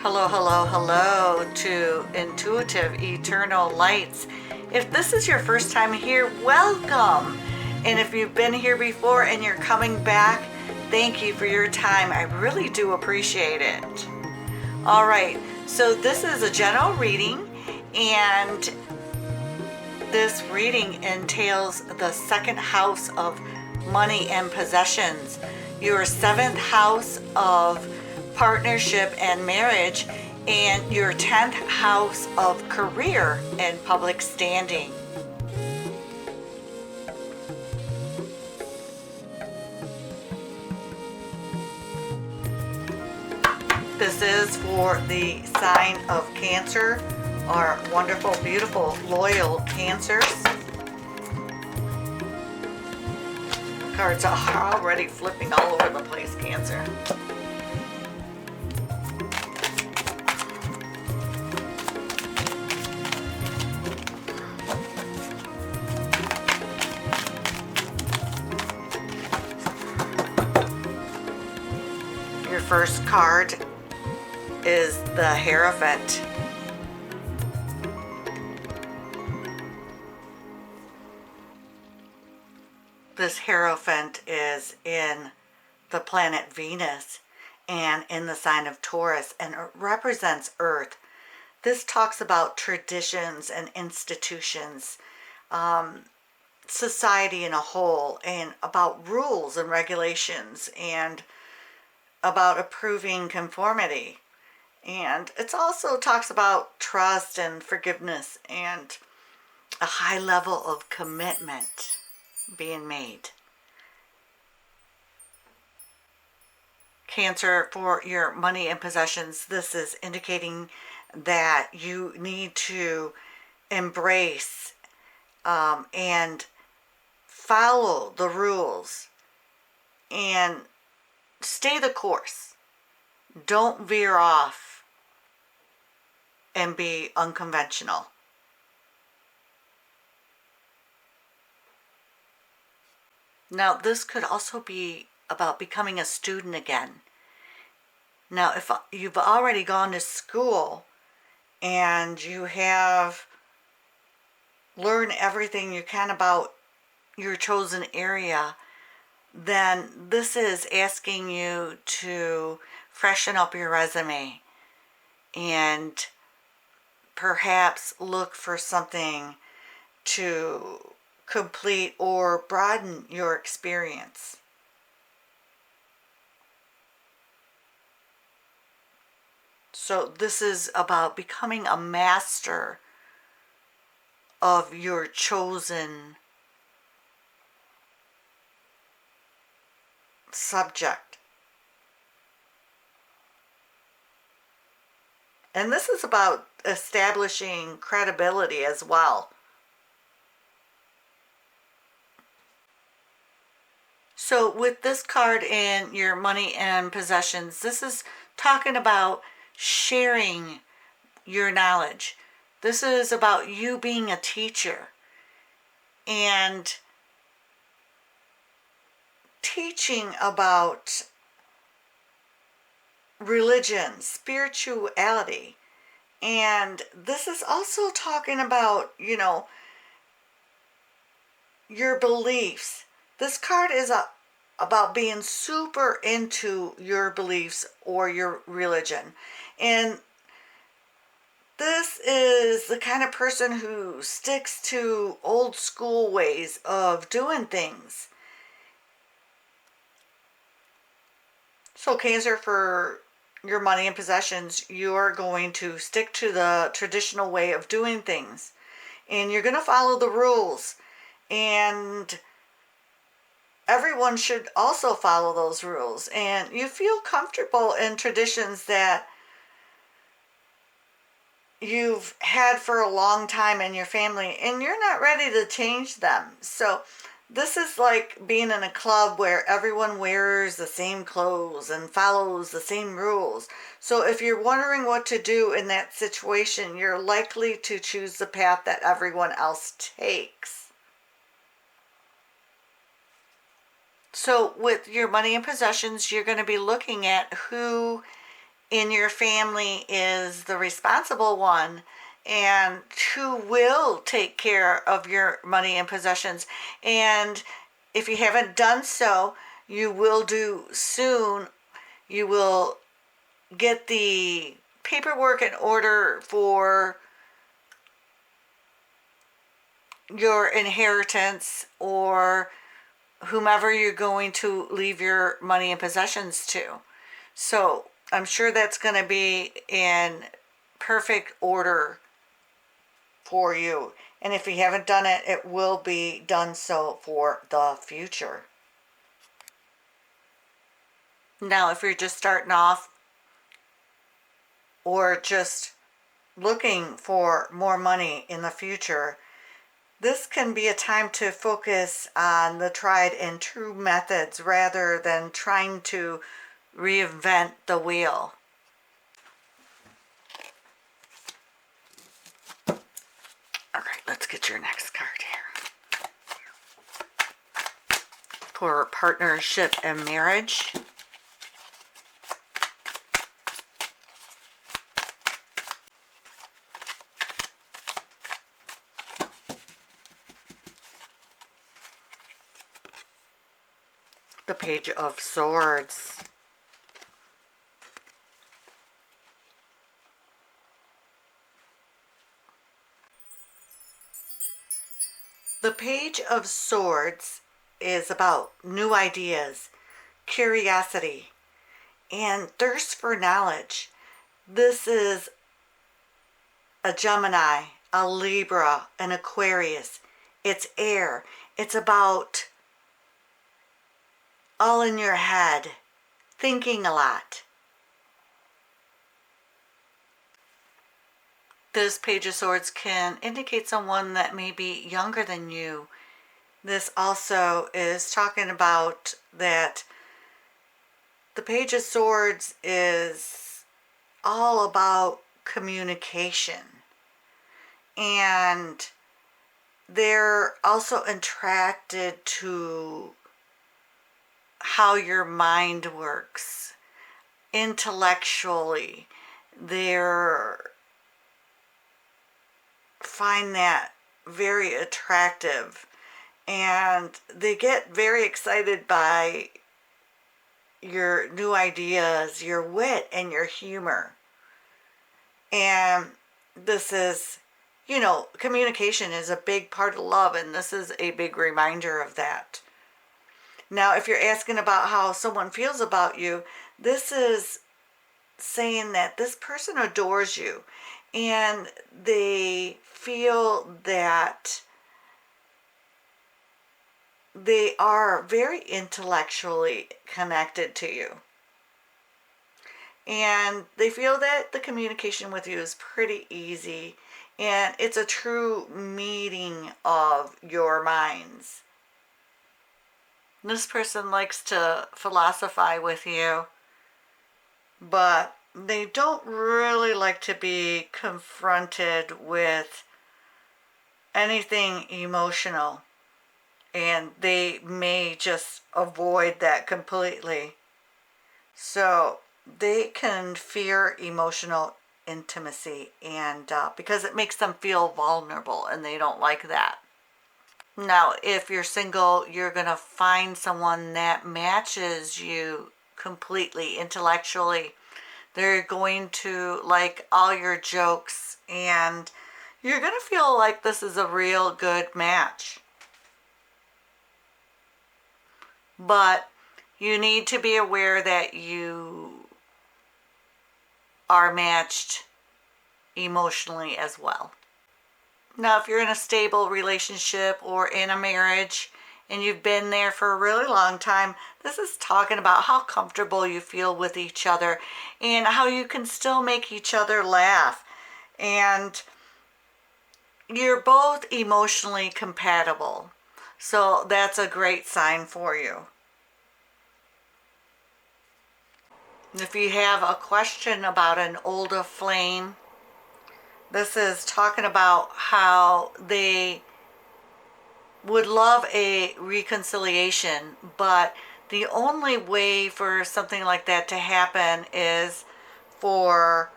Hello, hello, hello to Intuitive Eternal Lights. If this is your first time here, welcome. And if you've been here before and you're coming back, thank you for your time. I really do appreciate it. All right, so this is a general reading, and this reading entails the second house of money and possessions, your seventh house of partnership and marriage, and your 10th house of career and public standing. This is for the sign of Cancer, our wonderful, beautiful, loyal Cancers. Cards are already flipping all over the place, Cancer. Your first card is the Hierophant. This Hierophant is in the planet Venus and in the sign of Taurus, and it represents Earth. This talks about traditions and institutions, society in a whole, and about rules and regulations, and about approving conformity. And it also talks about trust and forgiveness and a high level of commitment being made. Cancer, for your money and possessions, this is indicating that you need to embrace and follow the rules and stay the course. Don't veer off and be unconventional. Now, this could also be about becoming a student again. Now, if you've already gone to school and you have learned everything you can about your chosen area, then this is asking you to freshen up your resume and perhaps look for something to complete or broaden your experience. So this is about becoming a master of your chosen subject. And this is about establishing credibility as well. So with this card in your money and possessions, this is talking about sharing your knowledge. This is about you being a teacher and teaching about religion, spirituality. And this is also talking about, your beliefs. This card is about being super into your beliefs or your religion. And this is the kind of person who sticks to old school ways of doing things. So Cancer, for your money and possessions, you're going to stick to the traditional way of doing things. And you're going to follow the rules. And everyone should also follow those rules. And you feel comfortable in traditions that you've had for a long time in your family, and you're not ready to change them. So this is like being in a club where everyone wears the same clothes and follows the same rules. So if you're wondering what to do in that situation, you're likely to choose the path that everyone else takes. So with your money and possessions, you're going to be looking at who in your family is the responsible one and who will take care of your money and possessions. And if you haven't done so, you will do soon. You will get the paperwork in order for your inheritance or whomever you're going to leave your money and possessions to. So I'm sure that's going to be in perfect order for you. And if you haven't done it, it will be done so for the future. Now, if you're just starting off or just looking for more money in the future, this can be a time to focus on the tried and true methods rather than trying to reinvent the wheel. All right, let's get your next card here. For partnership and marriage. The Page of Swords. The Page of Swords is about new ideas, curiosity, and thirst for knowledge. This is a Gemini, a Libra, an Aquarius. It's air. It's about all in your head, thinking a lot. This Page of Swords can indicate someone that may be younger than you. This also is talking about that the Page of Swords is all about communication. And they're also attracted to how your mind works intellectually. They're find that very attractive, and they get very excited by your new ideas, your wit, and your humor. And this is, communication is a big part of love, and this is a big reminder of that. Now, if you're asking about how someone feels about you, this is saying that this person adores you and they feel that they are very intellectually connected to you. And they feel that the communication with you is pretty easy and it's a true meeting of your minds. This person likes to philosophize with you, but they don't really like to be confronted with anything emotional, and they may just avoid that completely. So they can fear emotional intimacy, and because it makes them feel vulnerable, and they don't like that. Now, if you're single, you're going to find someone that matches you completely intellectually. They're going to like all your jokes, and you're going to feel like this is a real good match. But you need to be aware that you are matched emotionally as well. Now, if you're in a stable relationship or in a marriage and you've been there for a really long time, this is talking about how comfortable you feel with each other and how you can still make each other laugh. And you're both emotionally compatible. So that's a great sign for you. If you have a question about an older flame, this is talking about how they would love a reconciliation, but the only way for something like that to happen is for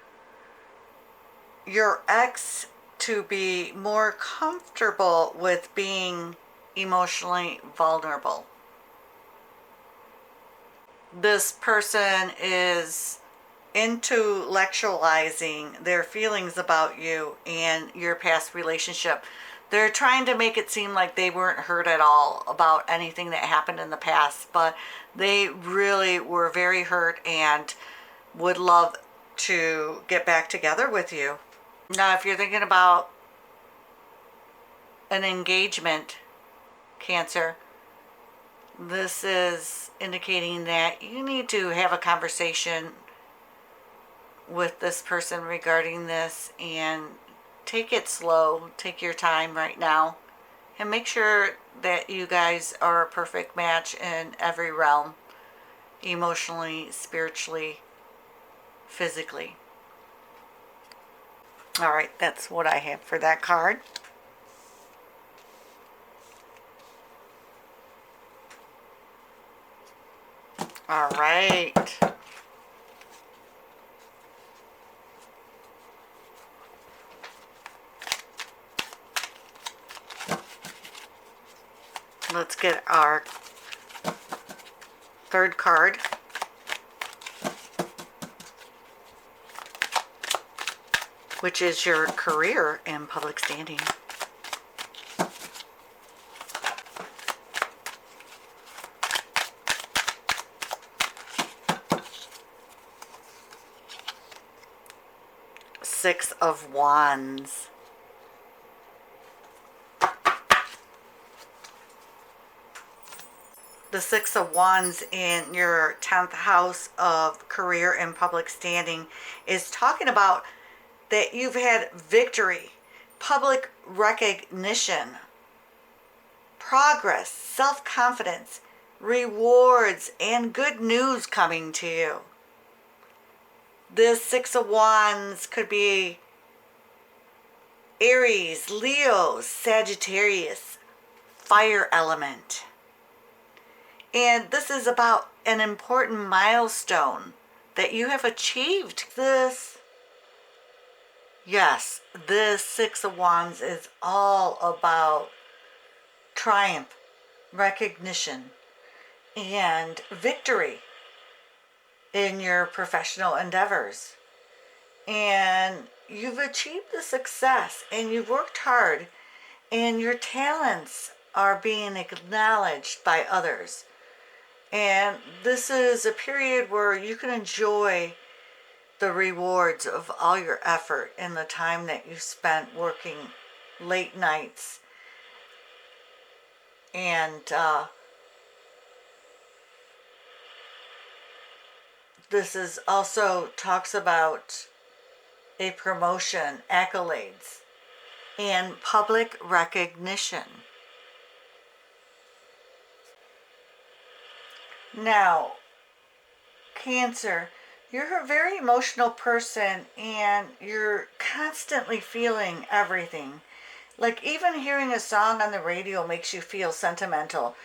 your ex to be more comfortable with being emotionally vulnerable. This person is intellectualizing their feelings about you and your past relationship. They're trying to make it seem like they weren't hurt at all about anything that happened in the past, but they really were very hurt and would love to get back together with you. Now, if you're thinking about an engagement, Cancer, this is indicating that you need to have a conversation with this person regarding this and take it slow, take your time right now, and make sure that you guys are a perfect match in every realm, emotionally, spiritually, physically. All right, that's what I have for that card. All right. Let's get our third card. Which is your career and public standing. Six of Wands. The Six of Wands in your 10th house of career and public standing is talking about that you've had victory, public recognition, progress, self-confidence, rewards, and good news coming to you. This Six of Wands could be Aries, Leo, Sagittarius, fire element. And this is about an important milestone that you have achieved. This Six of Wands is all about triumph, recognition, and victory in your professional endeavors. And you've achieved the success and you've worked hard and your talents are being acknowledged by others. And this is a period where you can enjoy the rewards of all your effort and the time that you spent working late nights. And this is also talks about a promotion, accolades, and public recognition. Now, Cancer, you're a very emotional person and you're constantly feeling everything. Like even hearing a song on the radio makes you feel sentimental.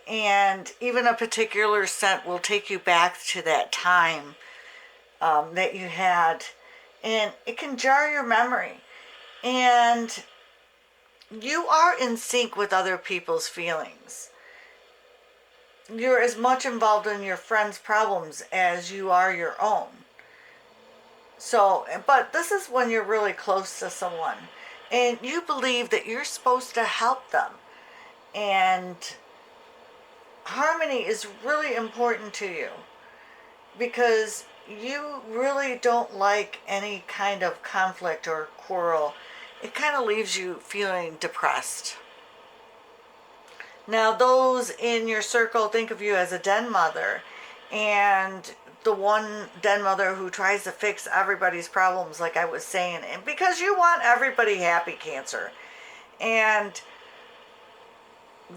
And even a particular scent will take you back to that time that you had. And it can jar your memory. And you are in sync with other people's feelings. You're as much involved in your friends' problems as you are your own. So, but this is when you're really close to someone and you believe that you're supposed to help them. And harmony is really important to you because you really don't like any kind of conflict or quarrel. It kind of leaves you feeling depressed. Now, those in your circle think of you as a den mother, and the one den mother who tries to fix everybody's problems, like I was saying, and because you want everybody happy, Cancer. And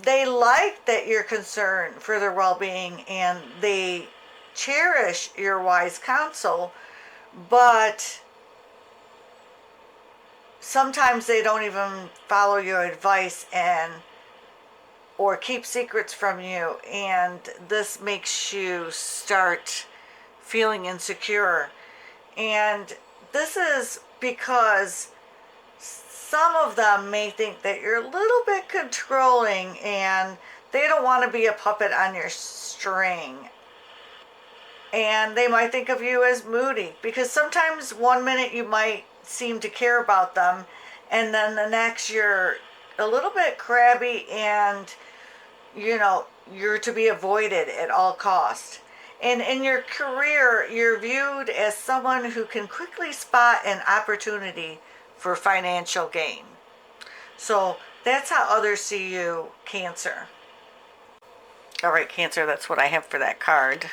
they like that you're concerned for their well-being, and they cherish your wise counsel, but sometimes they don't even follow your advice or keep secrets from you, and this makes you start feeling insecure. And this is because some of them may think that you're a little bit controlling and they don't want to be a puppet on your string. And they might think of you as moody, because sometimes one minute you might seem to care about them, and then the next you're a little bit crabby and, you're to be avoided at all cost. And in your career, you're viewed as someone who can quickly spot an opportunity for financial gain. So that's how others see you, Cancer. All right, Cancer, that's what I have for that card.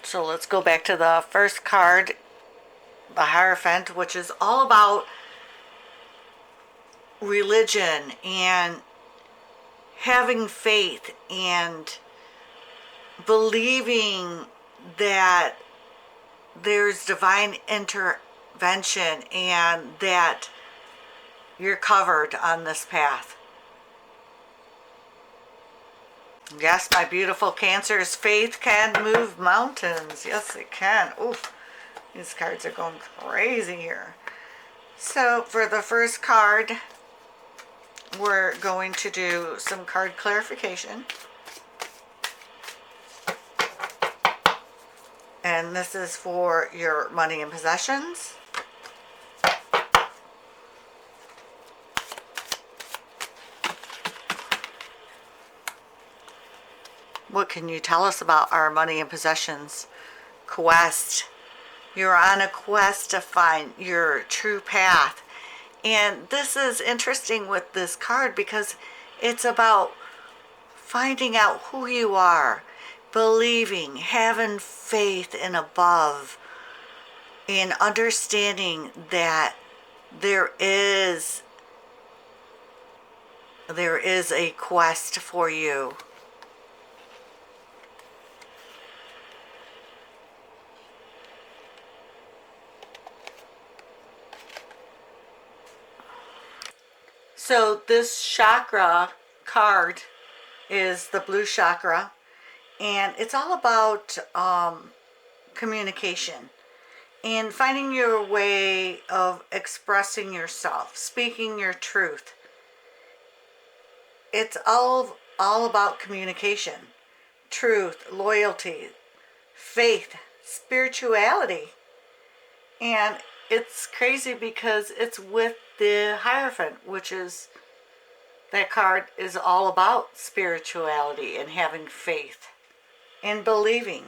So let's go back to the first card, the Hierophant, which is all about religion and having faith and believing that there's divine intervention and that you're covered on this path. Yes, my beautiful Cancers, faith can move mountains. Yes, it can. Oof, these cards are going crazy here. So for the first card, we're going to do some card clarification. And this is for your money and possessions. What can you tell us about our money and possessions quest? You're on a quest to find your true path. And this is interesting with this card because it's about finding out who you are, believing, having faith in above, and understanding that there is a quest for you. So this chakra card is the blue chakra, and it's all about communication and finding your way of expressing yourself, speaking your truth. It's all about communication, truth, loyalty, faith, spirituality. And it's crazy because it's with the Hierophant, which is, that card is all about spirituality and having faith and believing.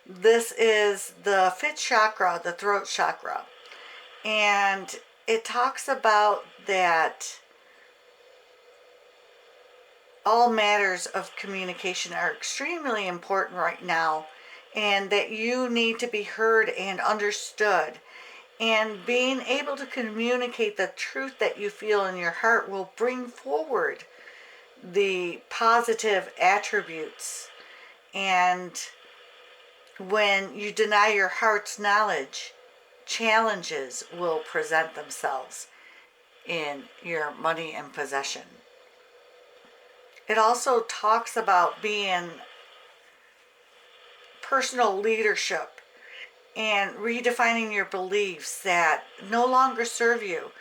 This is the fifth chakra, the throat chakra. And it talks about that all matters of communication are extremely important right now, and that you need to be heard and understood. And being able to communicate the truth that you feel in your heart will bring forward the positive attributes. And when you deny your heart's knowledge, challenges will present themselves in your money and possession. It also talks about being personal leadership and redefining your beliefs that no longer serve you,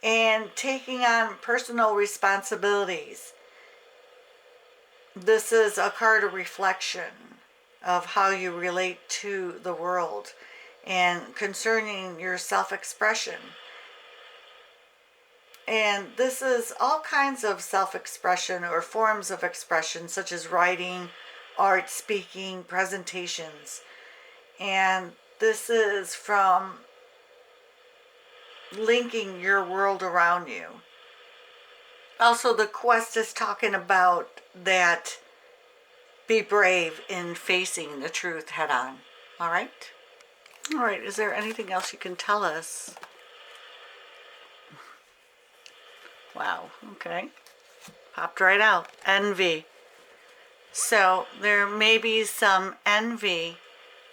and taking on personal responsibilities. This is a card of reflection of how you relate to the world and concerning your self-expression. And this is all kinds of self-expression or forms of expression, such as writing, art, speaking, presentations. And this is from linking your world around you. Also, the quest is talking about that be brave in facing the truth head on. All right? All right, is there anything else you can tell us? Wow, okay. Popped right out. Envy. So there may be some envy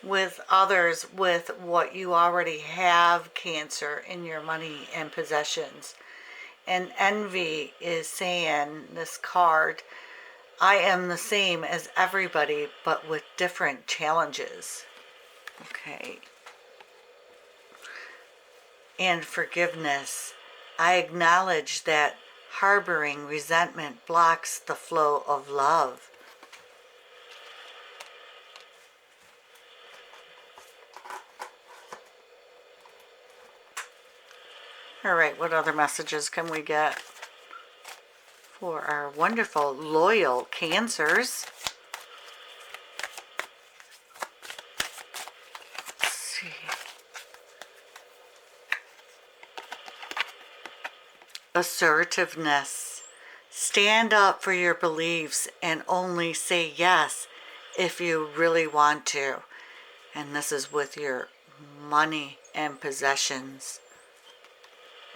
with others with what you already have, Cancer, in your money and possessions. And envy is saying, this card, I am the same as everybody, but with different challenges. Okay. And forgiveness. I acknowledge that harboring resentment blocks the flow of love. All right, what other messages can we get for our wonderful, loyal Cancers? Let's see. Assertiveness. Stand up for your beliefs and only say yes if you really want to. And this is with your money and possessions.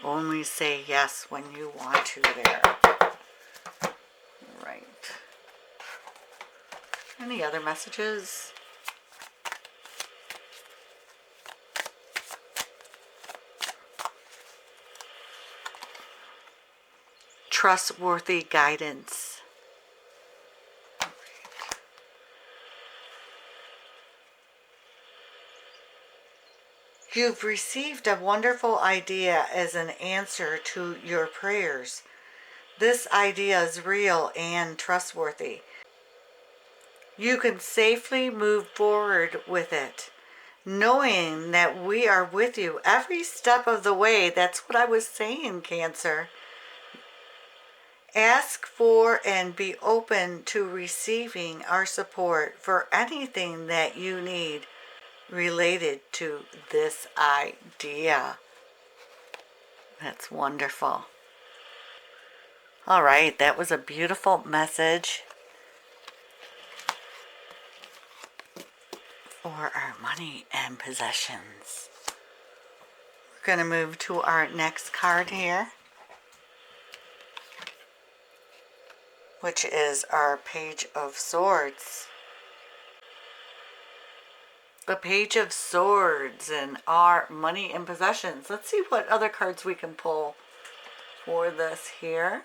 Only say yes when you want to there. Right. Any other messages? Trustworthy guidance. You've received a wonderful idea as an answer to your prayers. This idea is real and trustworthy. You can safely move forward with it, knowing that we are with you every step of the way. That's what I was saying, Cancer. Ask for and be open to receiving our support for anything that you need related to this idea. That's wonderful. All right, that was a beautiful message for our money and possessions. We're going to move to our next card here, which is our Page of Swords. The Page of Swords and our money and possessions. Let's see what other cards we can pull for this here.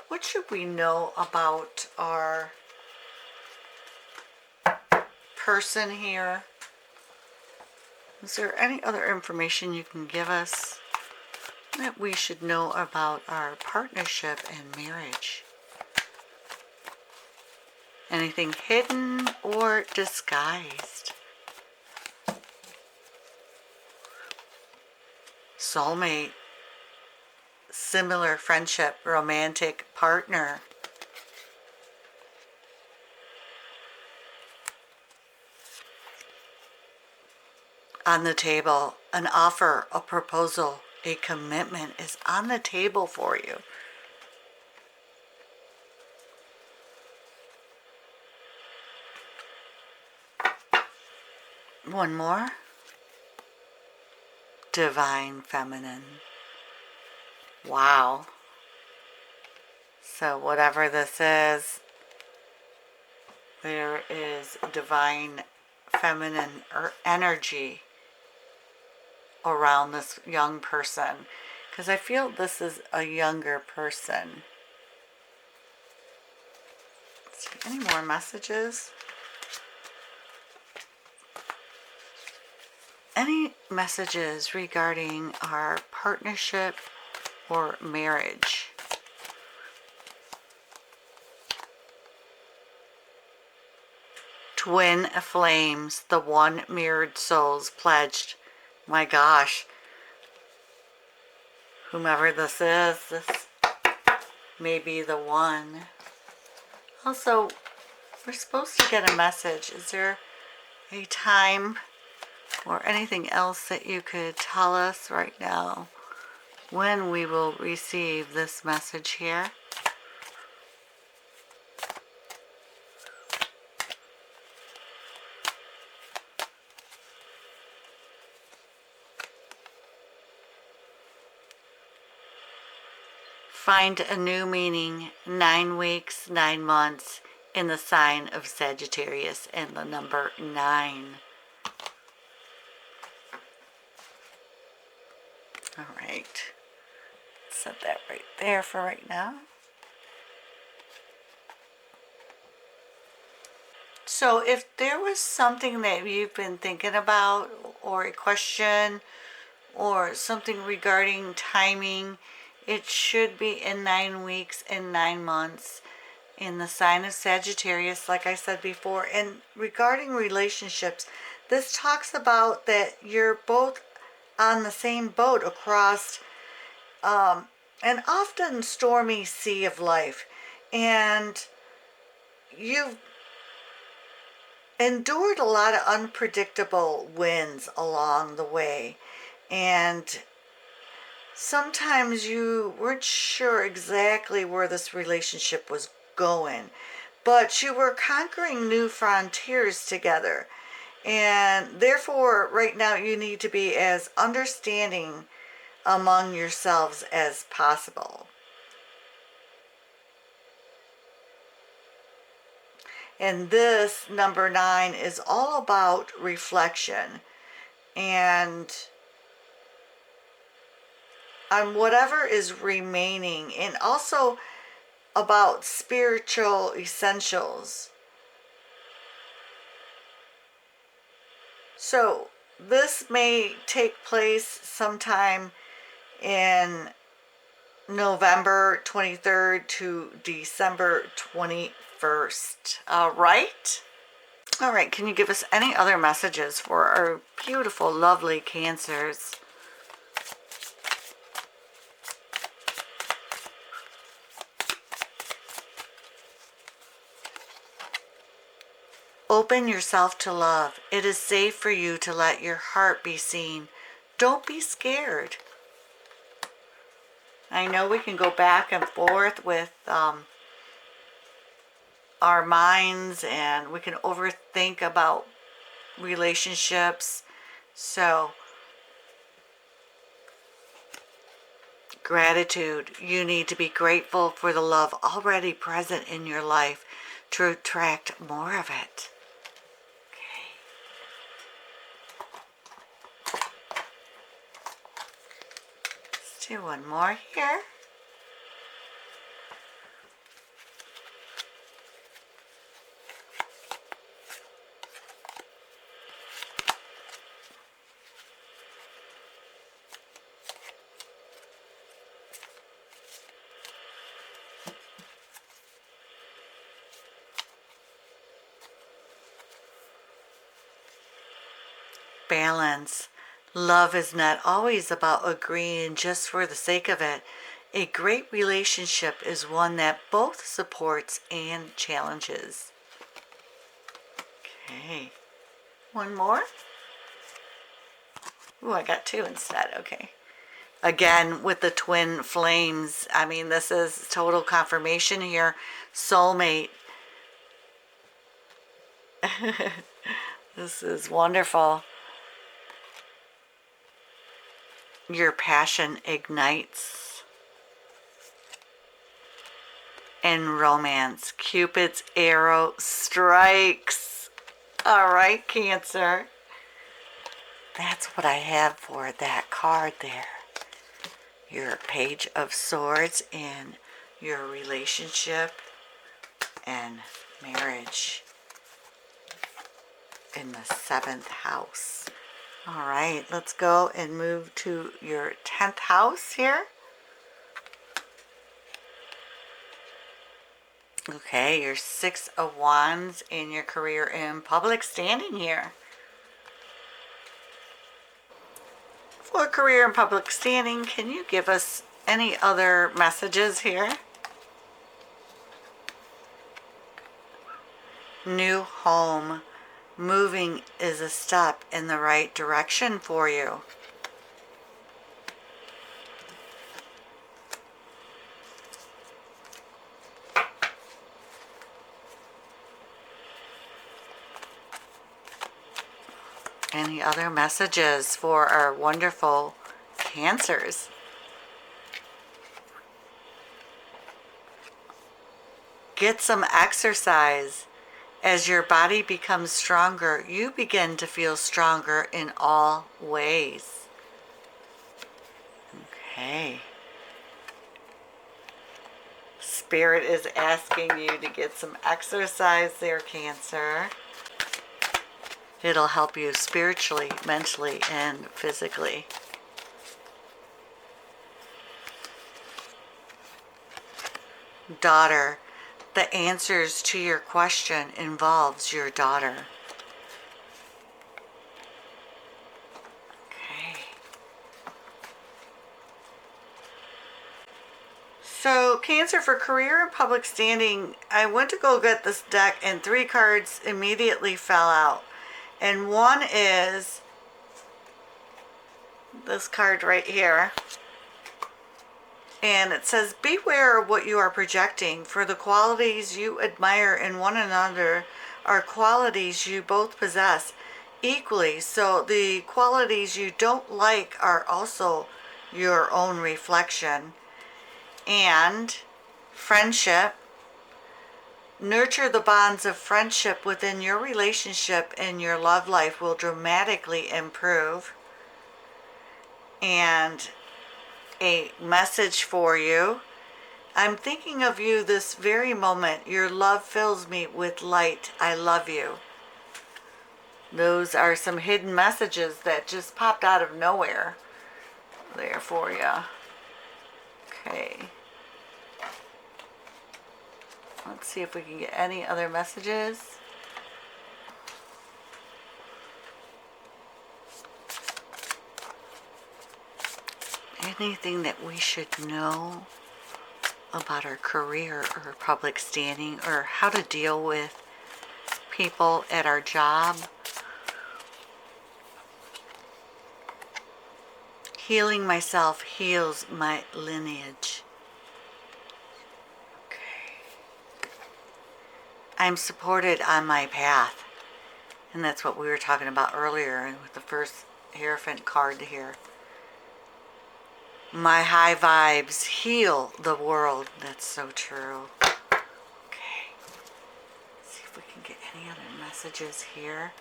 What should we know about our person here? Is there any other information you can give us that we should know about our partnership and marriage? Anything hidden or disguised? Soulmate, similar friendship, romantic partner. On the table, an offer, a proposal, a commitment is on the table for you. One more. Divine Feminine. Wow. So whatever this is, there is divine feminine or energy around this young person, because I feel this is a younger person. Let's see, any more messages? Any messages regarding our partnership or marriage? Twin flames, the one mirrored souls pledged. My gosh. Whomever this is, this may be the one. Also, we're supposed to get a message. Is there a time or anything else that you could tell us right now when we will receive this message here? Find a new meaning, 9 weeks, 9 months in the sign of Sagittarius and the number 9. All right. Set that right there for right now. So if there was something that you've been thinking about, or a question, or something regarding timing, it should be in 9 weeks and 9 months in the sign of Sagittarius, like I said before. And regarding relationships, this talks about that you're both on the same boat across an often stormy sea of life. And you've endured a lot of unpredictable winds along the way. And sometimes you weren't sure exactly where this relationship was going, but you were conquering new frontiers together. And therefore, right now, you need to be as understanding among yourselves as possible. And this number 9 is all about reflection and on whatever is remaining, and also about spiritual essentials. So this may take place sometime in November 23rd to December 21st. All right? All right, can you give us any other messages for our beautiful, lovely Cancers? Open yourself to love. It is safe for you to let your heart be seen. Don't be scared. I know we can go back and forth with our minds, and we can overthink about relationships. So, gratitude. You need to be grateful for the love already present in your life to attract more of it. Let's do one more here. Balance. Love is not always about agreeing just for the sake of it. A great relationship is one that both supports and challenges. Okay. One more? Ooh, I got 2 instead. Okay. Again, with the twin flames, I mean, this is total confirmation here. Soulmate. This is wonderful. Your passion ignites. In romance, Cupid's arrow strikes. All right, Cancer. That's what I have for that card there. Your Page of Swords in your relationship and marriage in the 7th house. All right, let's go and move to your 10th house here. Okay, your 6 of Wands in your career in public standing here. For career and public standing, can you give us any other messages here? New home. Moving is a step in the right direction for you. Any other messages for our wonderful Cancers? Get some exercise. As your body becomes stronger, you begin to feel stronger in all ways. Okay. Spirit is asking you to get some exercise there, Cancer. It'll help you spiritually, mentally, and physically. Daughter, the answers to your question involves your daughter. Okay. So, Cancer, for career and public standing, I went to go get this deck and 3 cards immediately fell out. And one is this card right here. And it says, beware of what you are projecting, for the qualities you admire in one another are qualities you both possess equally. So the qualities you don't like are also your own reflection. And friendship. Nurture the bonds of friendship within your relationship, and your love life will dramatically improve. And a message for you. I'm thinking of you this very moment. Your love fills me with light. I love you. Those are some hidden messages that just popped out of nowhere there for you. Okay. Let's see if we can get any other messages. Anything that we should know about our career or public standing, or how to deal with people at our job. Healing myself heals my lineage. Okay. I'm supported on my path. And that's what we were talking about earlier with the first Hierophant card here. My high vibes heal the world. That's so true. Okay. Let's see if we can get any other messages here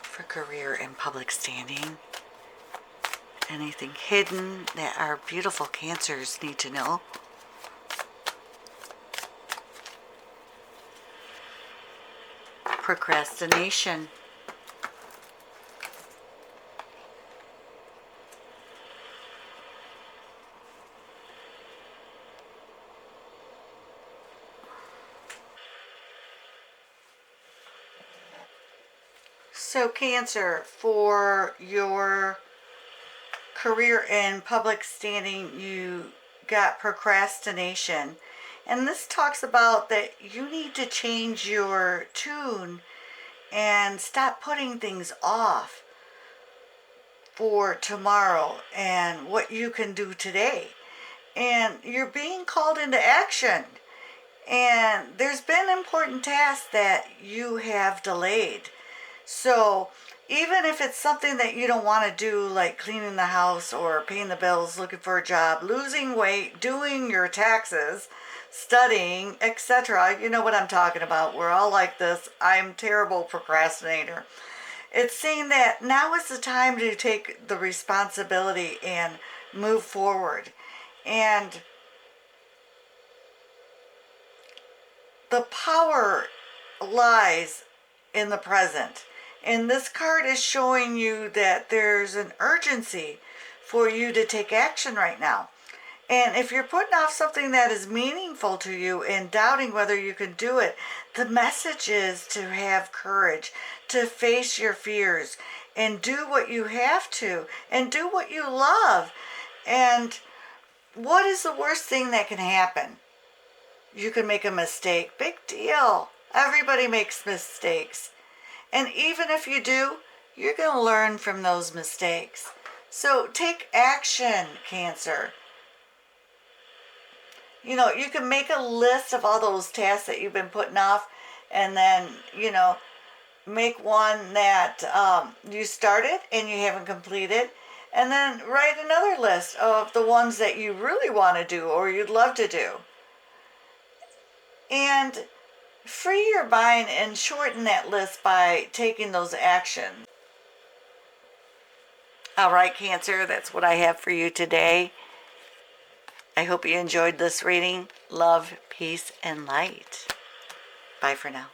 for career and public standing. Anything hidden that our beautiful Cancers need to know. Procrastination. So Cancer, for your career and public standing, you got procrastination. And this talks about that you need to change your tune and stop putting things off for tomorrow and what you can do today. And you're being called into action. And there's been important tasks that you have delayed. So even if it's something that you don't want to do, like cleaning the house or paying the bills, looking for a job, losing weight, doing your taxes, studying, etc. You know what I'm talking about. We're all like this. I'm terrible procrastinator. It's saying that now is the time to take the responsibility and move forward. And the power lies in the present. And this card is showing you that there's an urgency for you to take action right now. And if you're putting off something that is meaningful to you and doubting whether you can do it, the message is to have courage, to face your fears, and do what you have to, and do what you love. And what is the worst thing that can happen? You can make a mistake. Big deal. Everybody makes mistakes. And even if you do, you're going to learn from those mistakes. So take action, Cancer. You know, you can make a list of all those tasks that you've been putting off, and then, you know, make one that you started and you haven't completed, and then write another list of the ones that you really want to do or you'd love to do. And free your mind and shorten that list by taking those actions. All right, Cancer, that's what I have for you today. I hope you enjoyed this reading. Love, peace, and light. Bye for now.